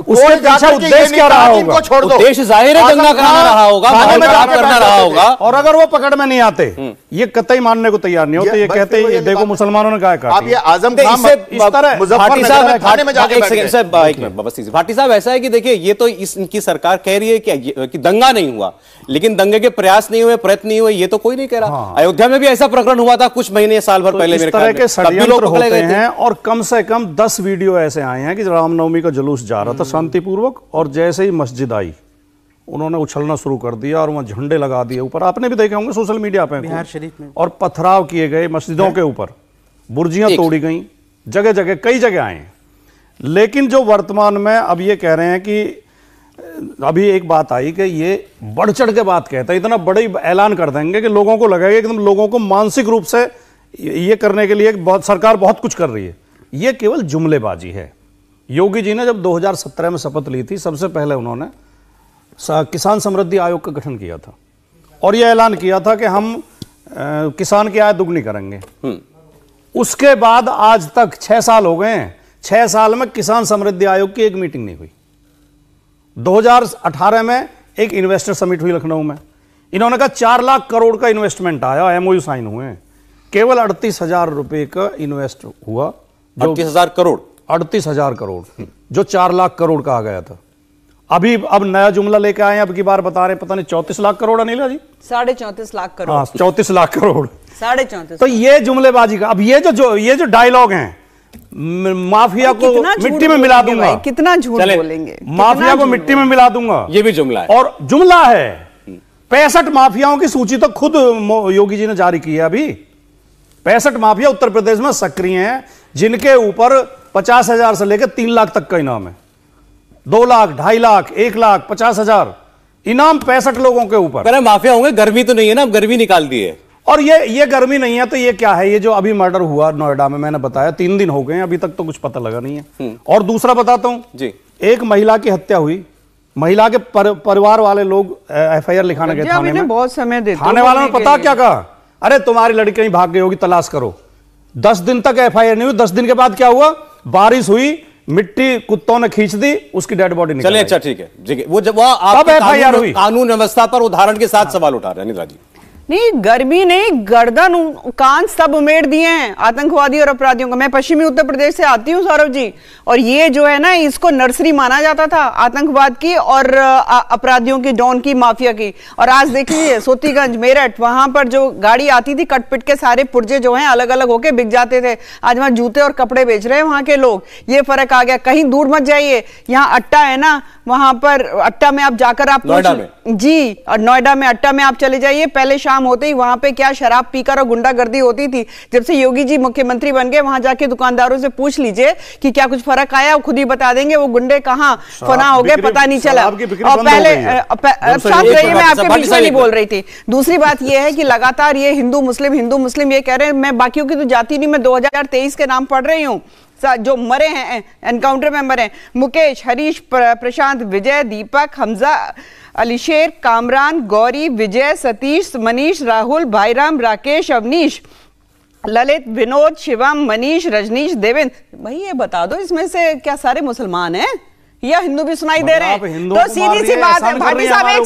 उसके पीछे उद्देश्य क्या रहा होगा? उद्देश्य जाहिर है दंगा कराना रहा होगा, करना रहा होगा। और अगर वो पकड़ में नहीं आते, ये कतई मानने को तैयार नहीं होते, ये कहते हैं देखो मुसलमानों ने क्या कहा। आप ये आजम खान भाटी साहब ऐसा है कि देखिए ये तो इनकी सरकार कह रही है कि दंगा नहीं हुआ, लेकिन दंगे के प्रयास नहीं हुए, प्रयत्न नहीं हुए, ये तो कोई नहीं कह रहा। अयोध्या में भी ऐसा प्रकरण हुआ था कुछ महीने साल भर पहले, मेरे ख्याल में षड्यंत्र होते हैं। और कम से कम 10 वीडियो ऐसे आए हैं कि रामनवमी का जुलूस जा रहा था शांतिपूर्वक, और जैसे ही मस्जिद आई उन्होंने उछलना शुरू कर दिया और वहां झंडे लगा दिए ऊपर। आपने भी देखे होंगे सोशल मीडिया पे, बिहार शरीफ में, और पथराव किए गए मस्जिदों के ऊपर, बुर्जियां तोड़ी गई, जगह जगह कई जगह आए हैं। लेकिन जो वर्तमान में अब ये कह रहे हैं कि अभी एक बात आई कि ये बढ़ चढ़ के बात कहता है, इतना बड़ा ऐलान कर देंगे कि लोगों को लगेगा एकदम, लोगों को मानसिक रूप से ये करने के लिए सरकार बहुत कुछ कर रही है। ये केवल जुमलेबाजी है। योगी जी ने जब 2017 में शपथ ली थी, सबसे पहले उन्होंने किसान समृद्धि आयोग का गठन किया था और यह ऐलान किया था कि हम किसान की आय दुगनी करेंगे। उसके बाद आज तक 6 साल हो गए हैं, 6 साल में किसान समृद्धि आयोग की एक मीटिंग नहीं हुई। 2018 में एक इन्वेस्टर समिट हुई लखनऊ में, इन्होंने कहा 4 लाख करोड़ का इन्वेस्टमेंट आया, एमओयू साइन हुए, केवल 38,000 रुपए का इन्वेस्ट हुआ। 38,000 करोड़ 38,000 करोड़ जो 4 लाख करोड़ कहा गया था। अभी अब नया जुमला लेके आए, अब की बार बता रहे पता नहीं 34 लाख करोड़ अनिला जी, 34.5 लाख करोड़। हाँ 34 लाख करोड़ 34.5। तो ये जुमलेबाजी का, अब ये जो डायलॉग हैं, माफिया को मिट्टी में मिला दूंगा, कितना झूठ बोलेंगे, माफिया को मिट्टी में मिला दूंगा, ये भी जुमला है। और जुमला है 65 माफियाओं की सूची तो खुद योगी जी ने जारी की है। अभी 65 माफिया उत्तर प्रदेश में सक्रिय हैं, जिनके ऊपर 50,000 से लेकर 3 लाख तक का इनाम है। 2 लाख, 2.5 लाख, 1 लाख, 50,000 इनाम 65 लोगों के ऊपर। माफिया होंगे, गर्मी तो नहीं है ना, अब गर्मी निकाल दी है। और ये गर्मी नहीं है तो ये क्या है? ये जो अभी मर्डर हुआ नोएडा में, मैंने बताया 3 दिन हो गए, अभी तक तो कुछ पता लगा नहीं है। और दूसरा बताता हूं जी, एक महिला की हत्या हुई, महिला के परिवार वाले लोग FIR लिखाने गए थाने में, बहुत समय देते, थाने वालों ने पता क्या कहा? अरे तुम्हारी लड़की कहीं भाग गई होगी, तलाश करो। 10 दिन तक FIR नहीं हुई। 10 दिन के बाद क्या हुआ? बारिश हुई, मिट्टी कुत्तों ने खींच दी, उसकी डेड बॉडी निकल। चलिए अच्छा ठीक है, वो जब आप FIR हुई, कानून व्यवस्था पर उदाहरण के साथ सवाल उठा रहे हैं अनिता जी। नहीं, गर्मी नहीं, गर्दन कान सब उमेड़ दिए हैं आतंकवादी और अपराधियों को। मैं पश्चिमी उत्तर प्रदेश से आती हूँ सौरभ जी, और ये जो है ना, इसको नर्सरी माना जाता था आतंकवाद की और अपराधियों की, डॉन की, माफिया की। और आज देखिए सोतीगंज, मेरठ, वहां पर जो गाड़ी आती थी, कटपिट के सारे पुर्जे जो हैं अलग अलग होके बिक जाते थे। आज वहां जूते और कपड़े बेच रहे हैं वहां के लोग। ये फर्क आ गया। कहीं दूर मत जाइए, यहाँ अट्टा है ना, वहां पर अट्टा में आप जाकर आप जी, और नोएडा में अट्टा में आप चले जाइए, पहले शाम होते ही वहां पे क्या शराब पीकर और गुंडागर्दी होती थी। जब से योगी जी मुख्यमंत्री बन गए, वहां जाके दुकानदारों से पूछ लीजिए कि क्या कुछ फर्क आया, खुद ही बता देंगे। वो गुंडे कहाँ फना हो गए पता नहीं चला। और पहले शांत रहिए, मैं आपके बीच में नहीं बोल रही थी। दूसरी बात यह है कि लगातार ये हिंदू मुस्लिम ये कह रहे हैं। मैं बाकियों की तो जाती नहीं, मैं 2023 के नाम पढ़ रही हूँ जो मरे हैं एनकाउंटर में, मरे मुकेश, हरीश, प्रशांत, विजय, दीपक, हमजा, अलीशेर, कामरान, गौरी, विजय, सतीश, मनीष, राहुल, भाईराम, राकेश, अवनीश, ललित, विनोद, शिवम, मनीष, रजनीश, देवेंद्र। भाई ये बता दो, इसमें से क्या सारे मुसलमान हैं या हिंदू भी सुनाई दे रहे हैं? तो सीधी सी बात है भाटी साहब, एक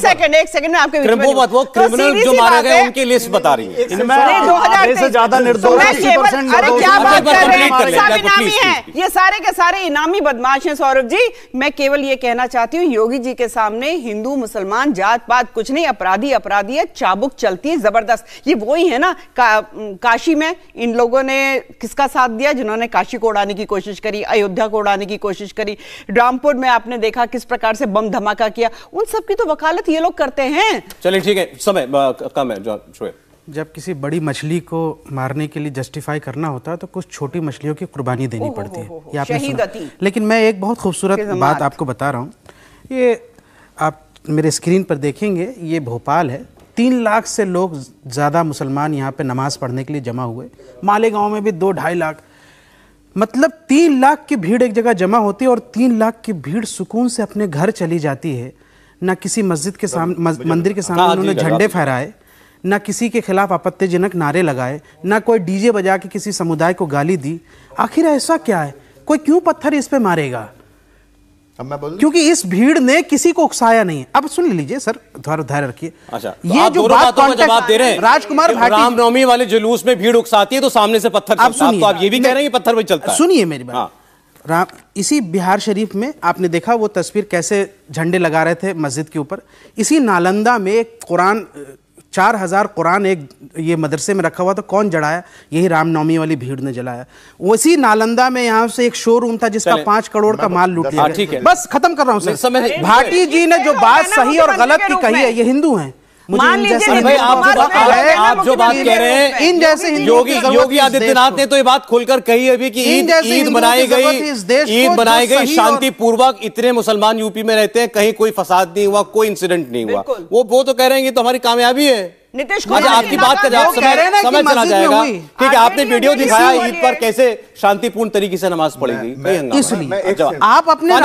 सेकंड में आपके क्रिमिनल जो मारे गए उनकी लिस्ट बता रही है। इनमें आधे से ज्यादा निर्दोष, अरे क्या बात कर रहे हैं, सब इनामी हैं, ये सारे के सारे इनामी बदमाश हैं सौरभ जी। मैं केवल ये कहना चाहती हूँ, योगी जी के सामने हिंदू मुसलमान जात पात कुछ नहीं, अपराधी अपराधी है, चाबुक चलती है जबरदस्त। ये वही है ना, काशी में इन लोगों ने किसका साथ दिया? जिन्होंने काशी को उड़ाने की कोशिश करी, अयोध्या को उड़ाने की कोशिश करी, रामपुर में आपने देखा किस प्रकार से बम धमाका किया। उन सब की तो वकालत ये लोग करते हैं। चलिए ठीक है, समय कम है। जो जब किसी बड़ी मछली को मारने के लिए जस्टिफाई करना होता है तो कुछ छोटी मछलियों की कुर्बानी देनी पड़ती है, ये आपने सुना। लेकिन मैं एक बहुत खूबसूरत बात आपको बता रहा हूँ, ये आप मेरे स्क्रीन पर देखेंगे, ये भोपाल है। 3 लाख से लोग ज़्यादा मुसलमान यहाँ पे नमाज पढ़ने के लिए जमा हुए। मालेगांव में भी 2-2.5 लाख, मतलब 3 लाख की भीड़ एक जगह जमा होती है और 3 लाख की भीड़ सुकून से अपने घर चली जाती है। ना किसी मस्जिद के सामने, मंदिर के सामने उन्होंने झंडे फहराए, ना किसी के खिलाफ आपत्तिजनक नारे लगाए, ना कोई डीजे बजा के किसी समुदाय को गाली दी। आखिर ऐसा क्या है? कोई क्यों पत्थर इस पे मारेगा? क्योंकि इस भीड़ ने किसी को उकसाया नहीं है। अब सुन लीजिए सर, थोड़ा धैर्य रखिए। अच्छा, तो ये जो बात जवाब दे रहे हैं, राजकुमार भाटी, रामनवमी वाले जुलूस में भीड़ उकसाती है तो सामने से पत्थर चलता है, तो आप ये भी कह रहे हैं कि पत्थर भी चलता है। सुनिए मेरी बात। इसी बिहार शरीफ में आपने देखा वो तस्वीर कैसे झंडे लगा रहे थे मस्जिद के ऊपर। इसी नालंदा में कुरान, 4000 कुरान एक ये मदरसे में रखा हुआ था, कौन जलाया? यही रामनवमी वाली भीड़ ने जलाया। उसी नालंदा में यहाँ से एक शोरूम था जिसका 5 करोड़ का माल लूट लिया गया। बस खत्म कर रहा हूँ सर। भाटी जी ने जो बात सही और गलत की कही है, ये हिंदू हैं। मान लीजिए भाई, आप जो बात कह रहे हैं, इन जैसे योगी आदित्यनाथ ने तो ये बात खोलकर कही है भी कि ईद बनाई गई शांतिपूर्वक। इतने मुसलमान यूपी में रहते हैं, कहीं कोई फसाद नहीं हुआ, कोई इंसिडेंट नहीं हुआ। वो तो कह रहे हैं कि तो हमारी कामयाबी है। नीतीश कुमार आपकी बात का जवाब समय चला जाएगा। ठीक है, आपने वीडियो दिखाया ईद पर कैसे शांतिपूर्ण तरीके से नमाज पढ़ेगी, इसलिए आप अपने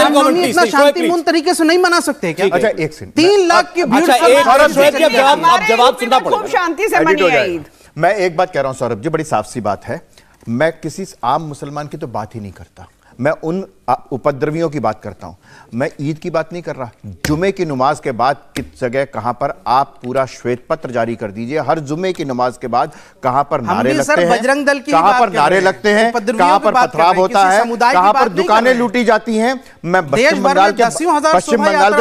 इतना शांतिपूर्ण तरीके से नहीं मना सकते क्या? अच्छा, एक सेकंड। 3 लाख की भीड़, जवाब सुनना पड़ेगा। खूब शांति से मनी है ईद। मैं एक बात कह रहा हूं सौरभ जी, बड़ी साफ सी बात है, मैं किसी आम मुसलमान की तो बात ही नहीं करता। मैं उन उपद्रवियों की बात करता हूं। मैं ईद की बात नहीं कर रहा। जुमे की नमाज के बाद किस जगह कहां पर आप पूरा श्वेत पत्र जारी कर दीजिए। हर जुमे की नमाज के बाद कहां पर नारे लगते हैं, बजरंग दल की कहां पर नारे लगते हैं, कहां पर पथराव होता है, कहां पर दुकानें लूटी जाती हैं। मैं पश्चिम बंगाल के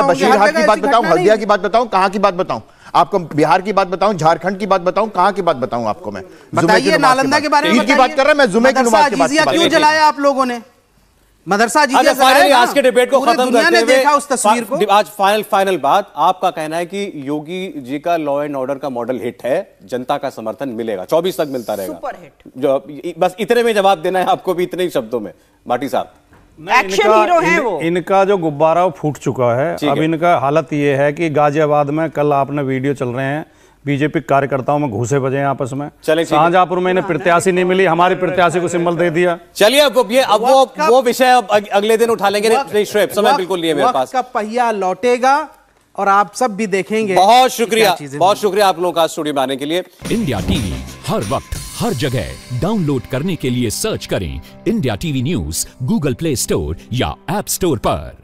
बशीरहाट की बात बताऊं, हल्दिया की बात बताऊं, कहां की बात बताऊं आपको, बिहार की बात बताऊं, झारखंड की बात बताऊं, कहां की बात बताऊं आपको? मैं बताइए, नालंदा के बारे में ईद की बात कर रहा हूं, मैं जुमे की नमाज की बात कर रहा हूं। क्यों जलाया आप लोगों ने मदरसा? आज के डिबेट को खत्म करते हुए देखा उस तस्वीर को। आज फाइनल बात, आपका कहना है कि योगी जी का लॉ एंड ऑर्डर का मॉडल हिट है, जनता का समर्थन मिलेगा, 24 तक मिलता रहेगा, सुपर हिट। जो बस इतने में जवाब देना है आपको भी, इतने ही शब्दों में। भाटी साहब, एक्शन हीरो हैं वो। इनका जो गुब्बारा फूट चुका है। अब इनका हालत ये है कि गाजियाबाद में कल आपने वीडियो चल रहे हैं, बीजेपी कार्यकर्ताओं में घुसे बजे हैं आपस में। शाहजहांपुर में इन्हें प्रत्याशी नहीं मिली, हमारी प्रत्याशी को सिंबल दे दिया। चलिए अब वो विषय अब अगले दिन उठा लेंगे। समय बिल्कुल नहीं है मेरे पास। का पहिया लौटेगा और आप सब भी देखेंगे। बहुत शुक्रिया आप लोगों का स्टूडियो में आने के लिए। इंडिया टीवी हर वक्त हर जगह डाउनलोड करने के लिए सर्च करें India TV news Google play store या ऐप स्टोर पर।